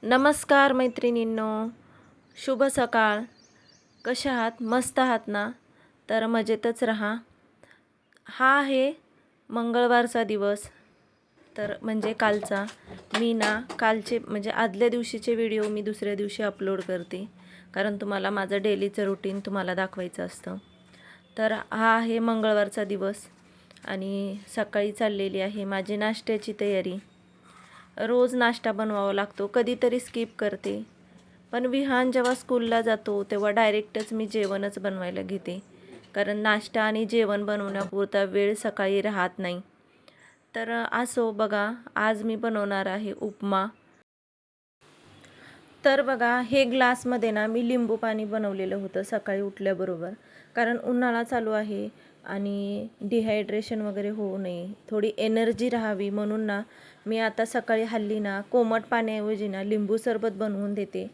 नमस्कार मैत्रिणींनो, शुभ सकाळ. कशा आहात? मस्त आहात ना? तर मजेतच राहा. हा आहे मंगळवारचा दिवस, तर म्हणजे कालचा. मी ना कालचे म्हणजे आदल्या दिवशीचे व्हिडिओ मी दुसऱ्या दिवशी अपलोड करते, कारण तुम्हाला माझं डेलीचं रुटीन तुम्हाला दाखवायचं असतं. तर हा आहे मंगळवारचा दिवस आणि सकाळी चाललेली आहे माझी नाश्त्याची तयारी. रोज नाश्ता बनवावा लागतो, कधीतरी स्किप करते, पण विहान जेव्हा स्कूलला जातो तेव्हा डायरेक्टच मी जेवणच बनवायला घेते, कारण नाश्ता आणि जेवण बनवण्यापुरता वेळ सकाळी राहत नाही. तर असो बघा, आज मी बनवणार आहे उपमा. तर बघा, हे ग्लासमध्ये ना मी लिंबू पाणी बनवलेलं होतं सकाळी उठल्याबरोबर, कारण उन्हाळा चालू आहे आणि डिहायड्रेशन वगैरे होऊ नये, थोडी एनर्जी राहावी म्हणून ना मी आता सकाळी हल्ली ना कोमट पाण्याऐवजी ना लिंबू सरबत बनवून देते.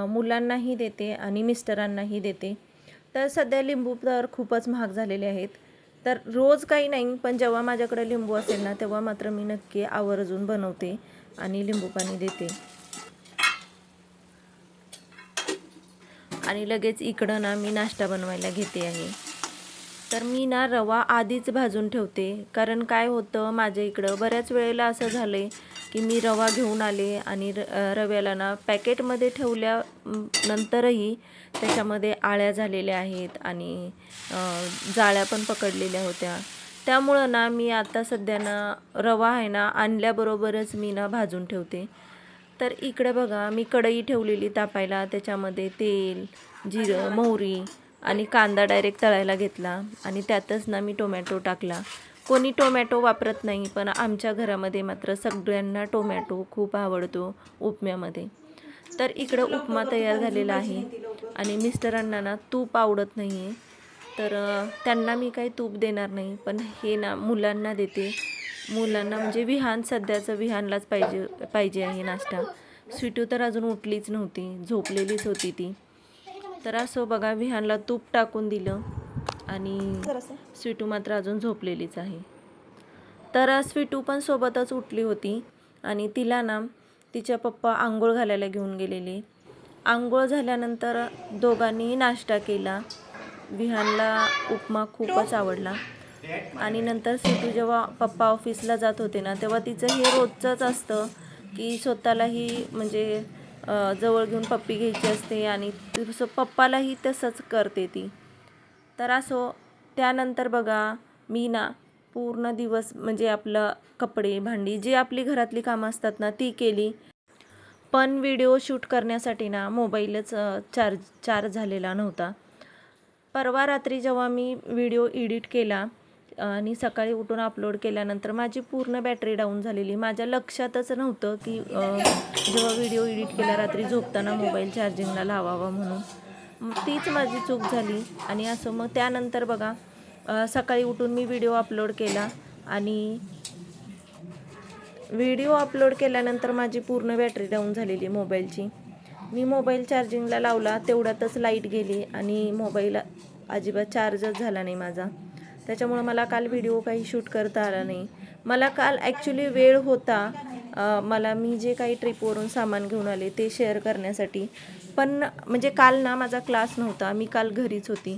मुलांनाही देते आणि मिस्टरांनाही देते. तर सध्या लिंबू तर खूपच महाग झालेले आहेत, तर रोज काही नाही, पण जेव्हा माझ्याकडे लिंबू असेल ना तेव्हा मात्र मी नक्की आवर्जून बनवते आणि लिंबू पाणी देते. आणि लगेच इकडं ना मी नाश्ता बनवायला घेते आहे. तर मी ना रवा आधीच भाजून ठेवते, कारण काय होतं माझ्या इकडं बऱ्याच वेळेला असं झालं आहे की मी रवा घेऊन आले आणि रव्याला ना पॅकेटमध्ये ठेवल्या नंतरही त्याच्यामध्ये आळ्या झालेल्या आहेत आणि जाळ्या पण पकडलेल्या होत्या. त्यामुळं ना मी आता सध्या ना रवा आहे ना आणल्याबरोबरच मी ना भाजून ठेवते. तर इकडे बघा, मी कढई ठेवलेली तापायला, त्याच्यामध्ये तेल, जिरं, मोहरी आणि कांदा डायरेक्ट तळायला घेतला आणि त्यातच ना मी टोमॅटो टाकला. कोणी टोमॅटो वापरत नाही, पण आमच्या घरामध्ये मात्र सगळ्यांना टोमॅटो खूप आवडतो उपम्यामध्ये. तर इकडं उपमा तयार झालेला आहे आणि मिस्टरांना ना तूप आवडत नाही आहे, तर त्यांना मी काही तूप देणार नाही, पण हे ना मुलांना देते. मुलांना म्हणजे विहान, सध्याचं विहानलाच पाहिजे आहे नाश्ता. स्वीटू तर अजून उठलीच नव्हती, झोपलेलीच होती ती. तर असं बघा, विहानला तूप टाकून दिलं आणि स्वीटू मात्र अजून झोपलेलीच आहे. तर स्वीटू पण सोबतच उठली होती आणि तिला ना तिच्या पप्पा आंघोळ घालायला घेऊन गेलेले. आंघोळ झाल्यानंतर दोघांनीही नाश्ता केला. विहानला उपमा खूपच आवडला आणि नंतर स्वीटू जेव्हा पप्पा ऑफिसला जात होते ना तेव्हा तिचं हे रोजचंच असतं की स्वतःलाही म्हणजे जवळ घेऊन पप्पी घ्यायची असते आणि पप्पालाही तसंच करते ती. तर असो, त्यानंतर बघा मी ना पूर्ण दिवस म्हणजे आपलं कपडे भांडी जी आपली घरातली कामं असतात ना ती केली, पण व्हिडिओ शूट करण्यासाठी ना मोबाईलच चार्ज झालेला नव्हता. परवा रात्री जेव्हा मी व्हिडिओ एडिट केला आणि सकाळी उठून अपलोड केल्यानंतर माझी पूर्ण बॅटरी डाऊन झालेली. माझ्या लक्षातच नव्हतं की जेव्हा व्हिडिओ एडिट केला रात्री झोपताना मोबाईल चार्जिंगला लावावा म्हणून. तीच माझी चूक झाली आणि असं मग त्यानंतर बघा सकाळी उठून मी व्हिडिओ अपलोड केला आणि व्हिडिओ अपलोड केल्यानंतर माझी पूर्ण बॅटरी डाऊन झालेली मोबाईलची. मी मोबाईल चार्जिंगला लावला, तेवढ्यातच लाईट गेली आणि मोबाईल अजिबात चार्जच झाला नाही माझा. त्याच्यामुळं मला काल व्हिडिओ काही शूट करता आला नाही. मला काल ॲक्च्युली वेळ होता, मला मी जे काही ट्रिपवरून सामान घेऊन आले ते शेअर करण्यासाठी, पण म्हणजे काल ना माझा क्लास नव्हता, मी काल घरीच होती,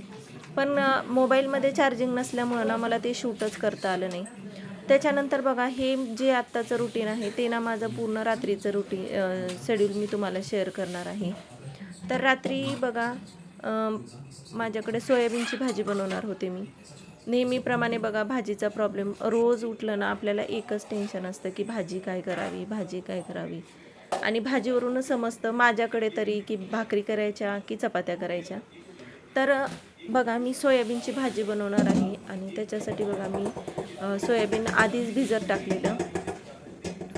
पण मोबाईलमध्ये चार्जिंग नसल्यामुळं ना मला ते शूटच करता आलं नाही. त्याच्यानंतर बघा, हे जे आत्ताचं रुटीन आहे ते ना माझं पूर्ण रात्रीचं शेड्यूल मी तुम्हाला शेअर करणार आहे. तर रात्री बघा माझ्याकडे सोयाबीनची भाजी बनवणार होते मी. नेहमीप्रमाणे बघा, भाजीचा प्रॉब्लेम, रोज उठलं ना आपल्याला एकच टेन्शन असतं की भाजी काय करावी, भाजी काय करावी, आणि भाजीवरूनच समजतं माझ्याकडे तरी की भाकरी करायच्या की चपात्या करायच्या. तर बघा, मी सोयाबीनची भाजी बनवणार आहे आणि त्याच्यासाठी बघा मी सोयाबीन आधीच भिजत टाकलेलं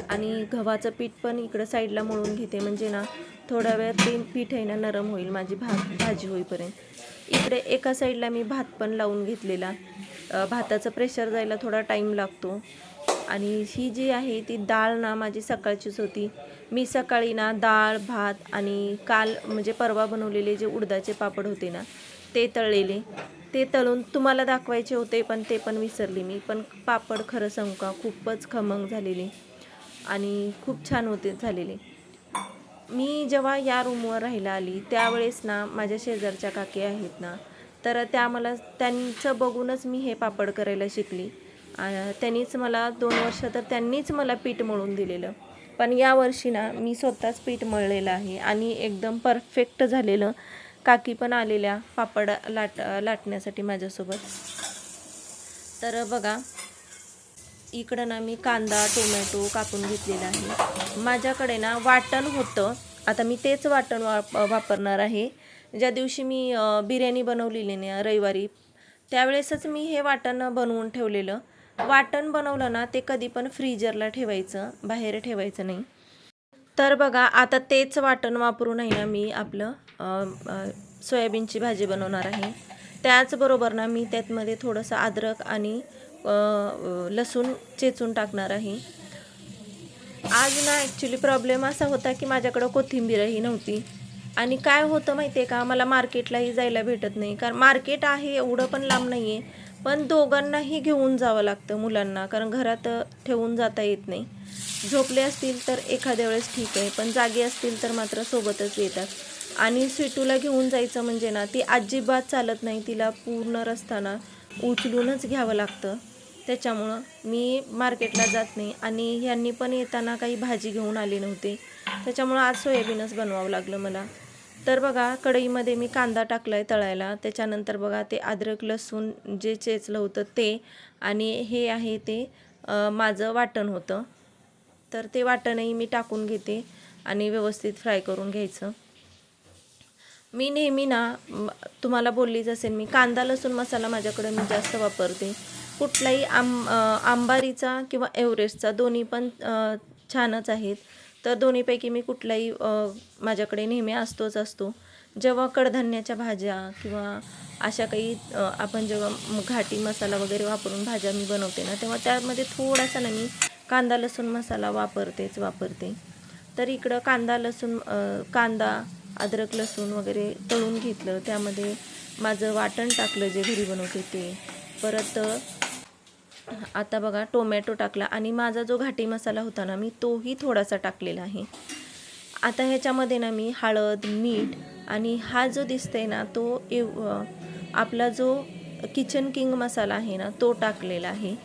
आणि गव्हाचं पीठ पण इकडं साईडला मळून घेते, म्हणजे ना थोड्या वेळात ते पीठ आहे ना नरम होईल माझी भाजी होईपर्यंत. इकडे एका साईडला मी भात पण लावून घेतलेला. भाताचं प्रेशर जायला थोडा टाईम लागतो आणि ही जी आहे ती डाळ ना माझी सकाळचीच होती. मी सकाळी ना डाळ, भात आणि काल म्हणजे परवा बनवलेले जे उडदाचे पापड होते ना ते तळलेले, ते तळून तुम्हाला दाखवायचे होते, पण ते पण विसरली मी. पण पापड खरं सांगू का खूपच खमंग झालेले आणि खूप छान होते झालेले. मी जेव्हा या रूमवर राहायला आली त्यावेळेस ना माझ्या शेजारच्या काकी आहेत ना, तर त्या मला त्यांचं बघूनच मी हे पापड करायला शिकली. त्यांनीच मला 2 वर्ष तर त्यांनीच मला पीठ मळून दिलेलं. पण यावर्षी ना मी स्वतःच पीठ मळलेलं आहे आणि एकदम परफेक्ट झालेलं. काकी पण आलेल्या पापड लाटण्यासाठी माझ्यासोबत. तर बघा, इकडं ना मी कांदा टोमॅटो कापून घेतलेला आहे. माझ्याकडे ना वाटण होतं, आता मी तेच वाटण वापरणार आहे. ज्या दिवशी मी बिर्याणी बनवलेली ना रविवारी, त्यावेळेसच मी हे वाटण बनवून ठेवलेलं. वाटण बनवलं ना ते कधी पण फ्रीजरला ठेवायचं, बाहेर ठेवायचं नाही. तर बघा, आता तेच वाटण वापरून आहे ना मी आपलं सोयाबीनची भाजी बनवणार आहे. त्याचबरोबर ना मी त्यातमध्ये थोडंसं अद्रक आणि लसूण चेचून टाकणार आहे. आज ना ॲक्च्युली प्रॉब्लेम असा होता की माझ्याकडं कोथिंबीरही नव्हती. आणि काय होतं माहिती आहे का, मला मार्केटलाही जायला भेटत नाही. कारण मार्केट आहे, एवढं पण लांब नाही आहे, पण दोघांनाही घेऊन जावं लागतं मुलांना, कारण घरात ठेवून जाता येत नाही. झोपले असतील तर एखाद्या वेळेस ठीक आहे, पण जागे असतील तर मात्र सोबतच येतात. आणि स्वीटूला घेऊन जायचं म्हणजे ना ती अजिबात चालत नाही, तिला पूर्ण रस्ता उचलूनच घ्यावं लागतं. त्याच्यामुळं मी मार्केटला जात नाही. आणि ह्यांनी पण येताना काही भाजी घेऊन आली नव्हते, त्याच्यामुळं आज सोयाबीनच बनवावं लागलं मला. तर बघा, कढईमध्ये मी कांदा टाकला आहे तळायला. त्याच्यानंतर बघा ते अद्रक लसूण जे चेचलं होतं ते, आणि हे आहे ते माझं वाटण होतं. तर ते वाटणही मी टाकून घेते आणि व्यवस्थित फ्राय करून घ्यायचं. मी नेहमी ना तुम्हाला बोललीच असेल, मी कांदा लसूण मसाला माझ्याकडे मी जास्त वापरते. कुठलाही अंबारीचा किंवा एव्हरेस्टचा, दोन्ही पण छानच आहेत. तर दोन्हीपैकी मी कुठलाही माझ्याकडे नेहमी असतो. जेव्हा कडधान्याच्या भाज्या किंवा अशा काही आपण जेव्हा घाटी मसाला वगैरे वापरून भाज्या मी बनवते ना, तेव्हा त्यामध्ये थोडासा ना मी कांदा लसूण मसाला वापरते. तर इकडं कांदा अद्रक लसूण वगैरे तळून घेतलं, त्यामध्ये माझं वाटण टाकलं जे घरी बनवते ते. परत आता बघा टोमॅटो टाकला आणि माझा जो घाटी मसाला होता ना, मी तोही थोडासा टाकलेला आहे. आता ह्याच्यामध्ये ना मी हळद मीठ आणि हा जो दिसतंय ना तो आपला जो किचन किंग मसाला आहे ना तो टाकलेला आहे.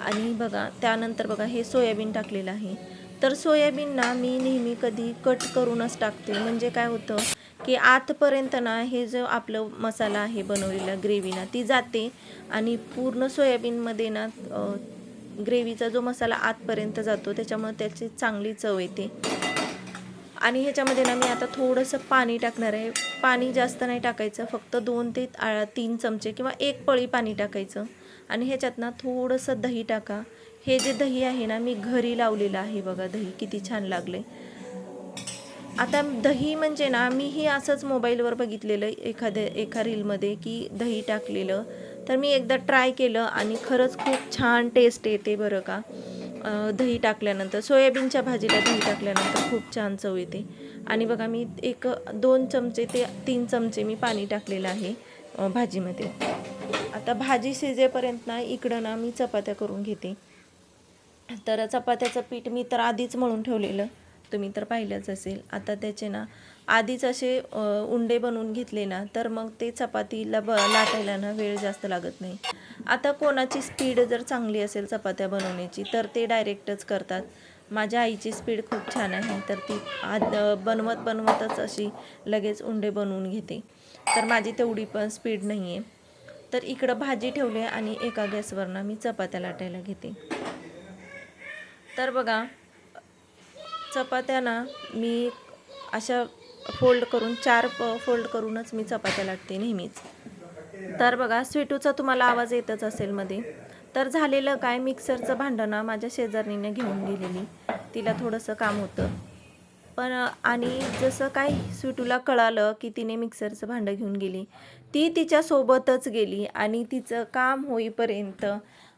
आणि बघा त्यानंतर बघा हे सोयाबीन टाकलेलं आहे. तर सोयाबीन ना मी नेहमी कधी कट करूनच टाकते, म्हणजे काय होतं की आतपर्यंत ना हे जो आपलं मसाला आहे बनवलेला ग्रेव्ही ना ती जाते आणि पूर्ण सोयाबीनमध्ये ना ग्रेव्हीचा जो मसाला आतपर्यंत जातो, त्याच्यामुळे त्याची चांगली चव येते. आणि ह्याच्यामध्ये ना मी आता थोडंसं पाणी टाकणार आहे. पाणी जास्त नाही टाकायचं, फक्त 2 ते 3 चमचे किंवा 1 पळी पाणी टाकायचं. आणि ह्याच्यात ना थोडंसं दही टाका. हे जे दही आहे ना मी घरी लावलेलं आहे, बघा दही किती छान लागले. आता दही म्हणजे ना मीही असंच मोबाईलवर बघितलेलं एका रीलमध्ये की दही टाकलेलं, तर मी एकदा ट्राय केलं आणि खरंच खूप छान टेस्ट येते बरं का. दही टाकल्यानंतर सोयाबीनच्या भाजीला दही टाकल्यानंतर खूप छान चव येते. आणि बघा मी 2 चमचे ते 3 चमचे मी पाणी टाकलेलं आहे भाजीमध्ये. आता भाजी शिजेपर्यंत ना इकडं ना मी चपात्या करून घेते. तर चपात्याचं पीठ मी तर आधीच मळून ठेवलेलं, तुम्ही तर पाहिलंच असेल. आता त्याचे ना आधीच असे उंडे बनवून घेतले ना, तर मग ते चपातीला लाटायला ना वेळ जास्त लागत नाही. आता कोणाची स्पीड जर चांगली असेल चपात्या बनवण्याची तर ते डायरेक्टच करतात. माझ्या आईची स्पीड खूप छान आहे, तर ती बनवतच अशी लगेच उंडे बनवून घेते. तर माझी तेवढी पण स्पीड नाही आहे. तर इकडं भाजी ठेवली आणि एका गॅसवरनं मी चपात्या लाटायला घेते. तर बघा चपात्या ना मी अशा फोल्ड करून 4 फोल्ड करूनच मी चपात्या लाटते नेहमीच. तर बघा स्वीटूचा तुम्हाला आवाज येतच असेल मध्ये. तर झालेलं काय, मिक्सरचं भांडं ना माझ्या शेजारणीने घेऊन गेलेली, तिला थोडंसं काम होतं. पण आणि जसं काय स्वीटूला कळालं की तिने मिक्सरचं भांडं घेऊन गेली, ती तिच्यासोबतच गेली आणि तिचं काम होईपर्यंत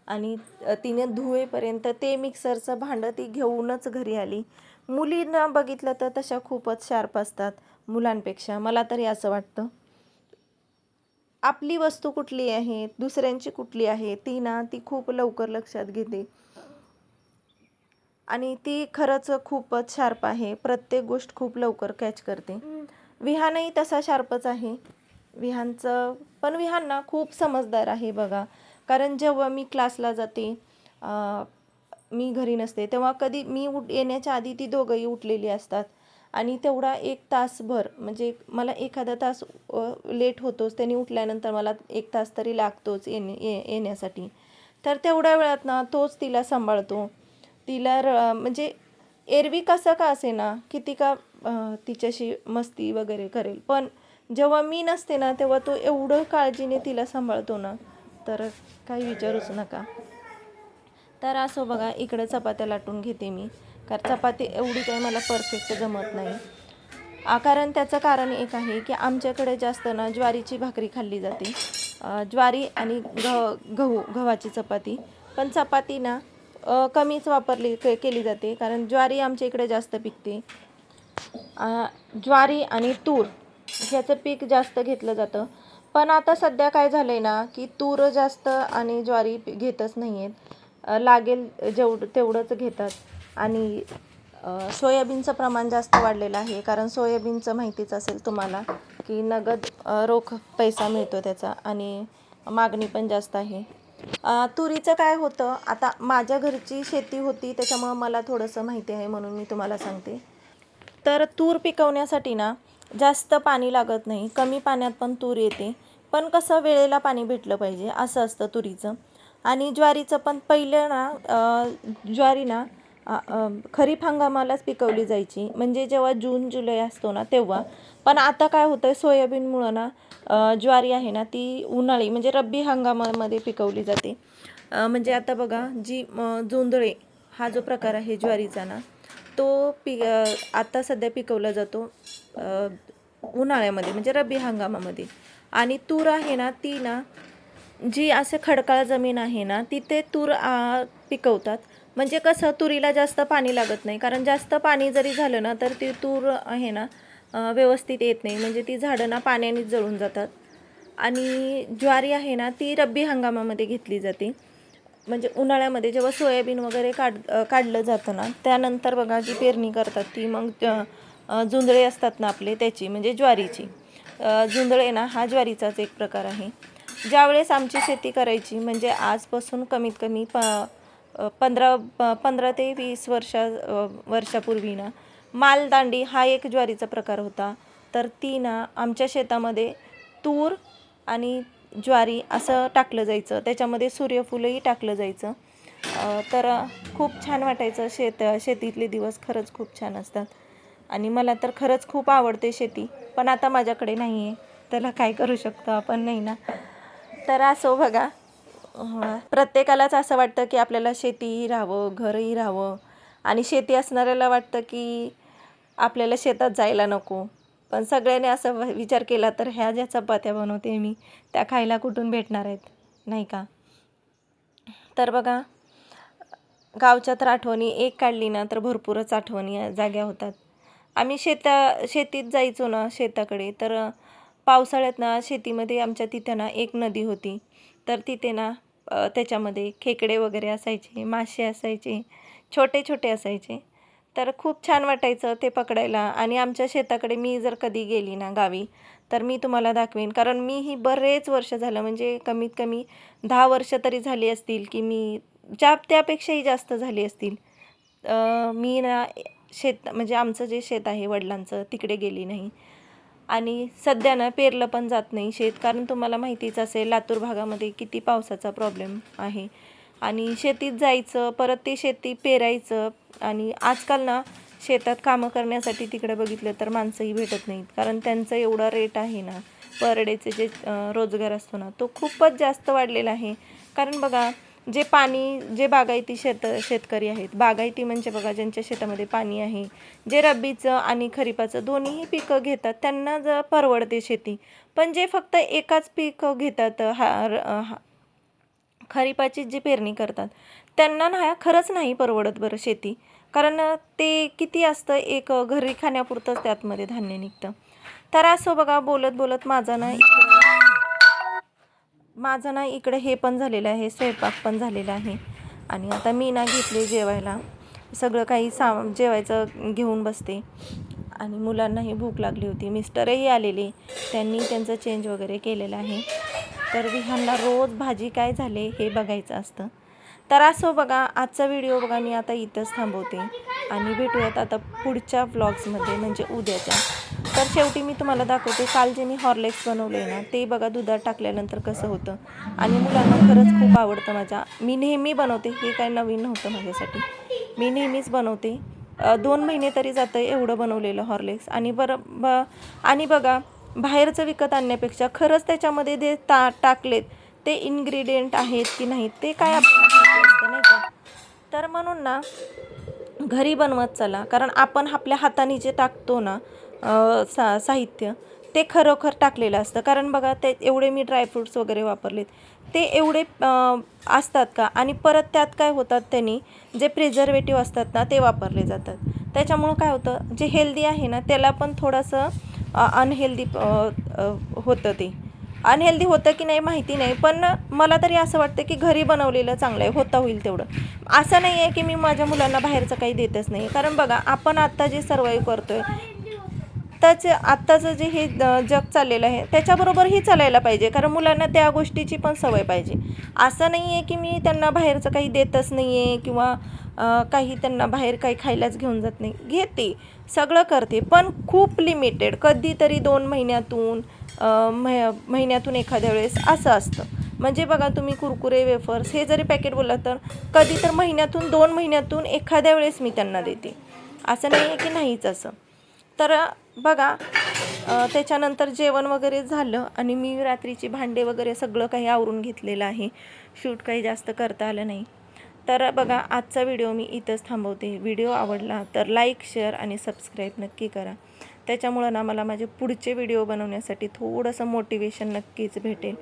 आणि तिने धुवेपर्यंत ते मिक्सरचं भांडं ती घेऊनच घरी आली. मुलींना बघितलं तर तशा खूपच शार्प असतात मुलांपेक्षा, मला तरी असं वाटतं. आपली वस्तू कुठली आहे दुसऱ्यांची कुठली आहे ती खूप लवकर लक्षात घेते. आणि ती खरंच खूपच शार्प आहे. प्रत्येक गोष्ट खूप लवकर कॅच करते. विहानही तसा शार्पच आहे. विहान ना खूप समजदार आहे बघा. कारण जेव्हा मी क्लासला जाते, मी घरी नसते, तेव्हा कधी मी येण्याच्या आधी ती दोघंही उठलेली असतात आणि तेवढा 1 तासभर म्हणजे मला एखादा तास लेट होतोच. त्यांनी उठल्यानंतर मला 1 तास तरी लागतोच येण्यासाठी. तर तेवढ्या वेळात ना तोच तिला सांभाळतो. तिला म्हणजे एरवी कसं का असेना, किती का तिच्याशी मस्ती वगैरे करेल. पण जेव्हा मी नसते ना, तेव्हा तो एवढं काळजीने तिला सांभाळतो ना, तर काही विचारूच नका. तर असं बघा, इकडं चपात्या लाटून घेते मी. कारण चपाती एवढी काही मला परफेक्ट जमत नाही. कारण त्याचं कारण एक आहे की आमच्याकडे जास्त ना ज्वारीची भाकरी खाल्ली जाते. ज्वारी आणि गव्हाची चपाती. पण चपाती ना कमीच केली जाते, कारण ज्वारी आमच्या इकडे जास्त पिकते. ज्वारी आणि तूर ह्याचं पीक जास्त घेतलं जातं. पण आता सध्या काय झालं आहे ना, की तूर जास्त आणि ज्वारी घेतच नाही आहेत. लागेल तेवढंच घेतात. आणि सोयाबीनचं प्रमाण जास्त वाढलेलं आहे. कारण सोयाबीनचं माहितीच असेल तुम्हाला, की नगद रोख पैसा मिळतो त्याचा आणि मागणी पण जास्त आहे. तुरीचं काय होतं, आता माझ्या घरची शेती होती त्याच्यामुळं मला थोडंसं माहिती आहे, म्हणून मी तुम्हाला सांगते. तर तूर पिकवण्यासाठी ना जास्त पाणी लागत नाही. कमी पाण्यात पण तूर येते. पण कसं वेळेला पाणी भेटलं पाहिजे असं असतं तुरीचं. आणि ज्वारीचं पण पहिलं ना ज्वारी ना खरीप हंगामालाच पिकवली जायची, म्हणजे जेव्हा जून जुलै असतो ना तेव्हा. पण आता काय होतं आहे, सोयाबीनमुळं ना ज्वारी आहे ना ती उन्हाळी म्हणजे रब्बी हंगामामध्ये पिकवली जाते. म्हणजे आता बघा, जी जोंधळे हा जो प्रकार आहे ज्वारीचा ना, तो आता सध्या पिकवला जातो उन्हाळ्यामध्ये म्हणजे रब्बी हंगामामध्ये. आणि तूर आहे ना ती ना, जी असं खडकाळ जमीन आहे ना तिथे तूर पिकवतात. म्हणजे कसं, तुरीला जास्त पाणी लागत नाही. कारण जास्त पाणी जरी झालं ना तर ती तूर आहे ना व्यवस्थित येत नाही, म्हणजे ती झाडं ना पाण्यानेच जळून जातात. आणि ज्वारी आहे ना ती रब्बी हंगामामध्ये घेतली जाते. म्हणजे उन्हाळ्यामध्ये जेव्हा सोयाबीन वगैरे काढलं जातं ना, त्यानंतर बघा जी पेरणी करतात ती मग जुंधळे असतात ना आपले, त्याची म्हणजे ज्वारीची. जुंधळे ना हा ज्वारीचाच एक प्रकार आहे. ज्यावेळेस आमची शेती करायची, म्हणजे आजपासून कमीत कमी 15 ते 20 वर्षापूर्वी ना मालदांडी हा एक ज्वारीचा प्रकार होता. तर ती ना आमच्या शेतामध्ये तूर आणि ज्वारी असं टाकलं जायचं. त्याच्यामध्ये सूर्यफूलही टाकलं जायचं. तर खूप छान वाटायचं. शेतीतले दिवस खरंच खूप छान असतात. आणि मला तर खरंच खूप आवडते शेती. पण आता माझ्याकडे नाही आहे, त्याला काय करू शकतो आपण, नाही ना. तर असो बघा, प्रत्येकालाच असं वाटतं की आपल्याला शेतीही राहावं, घरही राहावं. आणि शेती असणाऱ्याला वाटतं की आपल्याला शेतात जायला नको. पण सगळ्यांनी असा विचार केला तर ह्या ज्या चपात्या बनवते मी, त्या खायला कुठून भेटणार आहेत, नाही का. तर बघा, गावच्या तर आठवणी एक काढली ना तर भरपूरच आठवणी जाग्या होतात. आम्ही शेतीत जायचो ना शेताकडे, तर पावसाळ्यात ना शेतीमध्ये आमच्या तिथं ना एक नदी होती. तर तिथे ना त्याच्यामध्ये खेकडे वगैरे असायचे, मासे असायचे, छोटे छोटे असायचे. तर खूप छान वाटायचं ते पकडायला. आणि आमच्या शेताकडे मी जर कधी गेली ना गावी, तर मी तुम्हाला दाखवेन. कारण मी ही बरेच वर्ष झालं, म्हणजे कमीत कमी 10 वर्ष तरी झाली असतील, की मी त्यापेक्षाही जास्त झाली असतील. मी ना म्हणजे आमचं जे शेत आहे वडिलांचं, तिकडे गेली नाही. आणि सध्या ना पेरलं पण जात नाही शेत, कारण तुम्हाला माहितीच असेल लातूर भागामध्ये किती पावसाचा प्रॉब्लेम आहे. आणि शेतीत जायचं, परत ते शेती पेरायचं. आणि आजकाल ना शेतात कामं करण्यासाठी तिकडे बघितलं तर माणसंही भेटत नाहीत, कारण त्यांचं एवढा रेट आहे ना, पर डेचे जे रोजगार असतो ना तो खूपच जास्त वाढलेला आहे. कारण बघा, जे बागायती शेतकरी आहेत, बागायती म्हणजे बघा ज्यांच्या शेतामध्ये पाणी आहे, जे रब्बीचं आणि खरीपाचं दोन्हीही पिकं घेतात, त्यांना जर परवडते शेती. पण जे फक्त एकाच पीक घेतात, खरीपाची जी पेरणी करतात, त्यांना ना खरंच नाही परवडत बरं शेती. कारण ते किती असतं, एक घरी खाण्यापुरतंच त्यातमध्ये धान्य निघतं. तर असं बघा, बोलत बोलत माझं ना इकडे हे पण झालेलं आहे, स्वयंपाक पण झालेला आहे. आणि आता मी ना घेतले जेवायला. सगळं काही जेवायचं घेऊन बसते आणि मुलांनाही भूक लागली होती. मिस्टरही आलेले, त्यांनी त्यांचं चेंज वगैरे केलेलं आहे. तर विहानला रोज भाजी काय झाले हे बघायचं असतं. तर असो बघा, आजचा व्हिडिओ बघा मी आता इथंच थांबवते आणि भेटूयात आता पुढच्या व्लॉग्समध्ये, म्हणजे उद्याच्या. तर शेवटी मी तुम्हाला दाखवते काल जे मी हॉर्लिक्स बनवले ना, ते बघा दुधात टाकल्यानंतर कसं होतं आणि मुलांना खरंच खूप आवडतं माझ्या. मी नेहमी बनवते, हे काय नवीन नव्हतं माझ्यासाठी, मी नेहमीच बनवते. 2 महिने तरी जातं एवढं बनवलेलं हॉर्लिक्स. आणि आणि बघा, बाहेरचं विकत आणण्यापेक्षा खरंच त्याच्यामध्ये जे टाकलेत ते इन्ग्रेडियंट आहेत की नाहीत ते काय आपल्याला माहिती असतं, नाही का. तर म्हणून ना घरी बनवत चला, कारण आपण आपल्या हाताने जे टाकतो ना साहित्य, ते खरोखर टाकलेलं असतं. कारण बघा, ते एवढे मी ड्रायफ्रूट्स वगैरे वापरलेत, ते एवढे असतात का. आणि परत त्यात काय होतात, त्यांनी जे प्रिझर्वेटिव्ह असतात ना ते वापरले जातात. त्याच्यामुळं काय होतं, जे हेल्दी आहे ना त्याला पण थोडंसं अनहेल्दी होतं. ते अनहेल्दी होतं की नाही माहिती नाही, पण मला तरी असं वाटतं की घरी बनवलेलं चांगलं आहे, होता होईल तेवढं. असं नाही आहे की मी माझ्या मुलांना बाहेरचं काही देतच नाही, कारण बघा आपण आत्ता जे सर्वाईव्ह करतो आहे आत्ताचं जे हे जग चाललेलं आहे त्याच्याबरोबरही चालायला पाहिजे, कारण मुलांना त्या गोष्टीची पण सवय पाहिजे. असं नाही आहे की मी त्यांना बाहेरचं काही देतच नाही आहे किंवा काही त्यांना बाहेर काही खायलाच घेऊन जात नाही, घेते, सगळं करते, पण खूप लिमिटेड. कधीतरी 2 महिन्यातून महिन्यातून एखाद्या वेळेस असं असतं. म्हणजे बघा, तुम्ही कुरकुरे, वेफर्स हे जरी पॅकेट बोललात तर कधी तर महिन्यातून 2 महिन्यातून एखाद्या वेळेस मी त्यांना देते, असं नाही आहे की नाहीच असं. तर बघा, त्याच्यानंतर जेवण वगैरे झालं आणि मी रात्रीची भांडे वगैरे सगळं काही आवरून घेतलेलं आहे. शूट काही जास्त करता आलं नाही. तर बघा, आजचा व्हिडिओ मी इथंच थांबवते. व्हिडिओ आवडला तर लाईक, शेअर आणि सबस्क्राईब नक्की करा. त्याच्यामुळं ना मला माझे पुढचे व्हिडिओ बनवण्यासाठी थोडंसं मोटिवेशन नक्कीच भेटेल.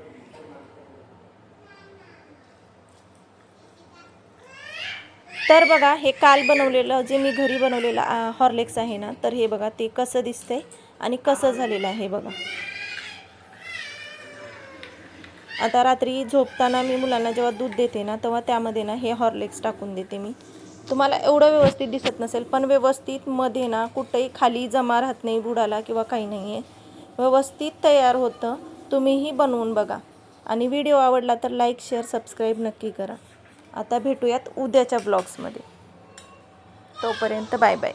तर बघा, हे काल बनवलेलं जे मी घरी बनवलेलं हॉर्लिक्स आहे ना, तर हे बघा ते कसं दिसतंय आणि कसं झालेलं आहे बघा. आता रात्री झोपताना मी मुलांना जेव्हा दूध देते ना, तेव्हा त्यामध्ये ना हे हॉर्लिक्स टाकून देते मी. तुम्हाला एवढं व्यवस्थित दिसत नसेल, पण व्यवस्थित मध्ये ना कुठेही खाली जमा राहत नाही बुडाला किंवा काही नाही आहे, व्यवस्थित तयार होतं. तुम्हीही बनवून बघा आणि व्हिडिओ आवडला तर लाईक, शेअर, सबस्क्राईब नक्की करा. आता भेटूयात उद्याच्या ब्लॉग्समध्ये. तोपर्यंत बाय बाय.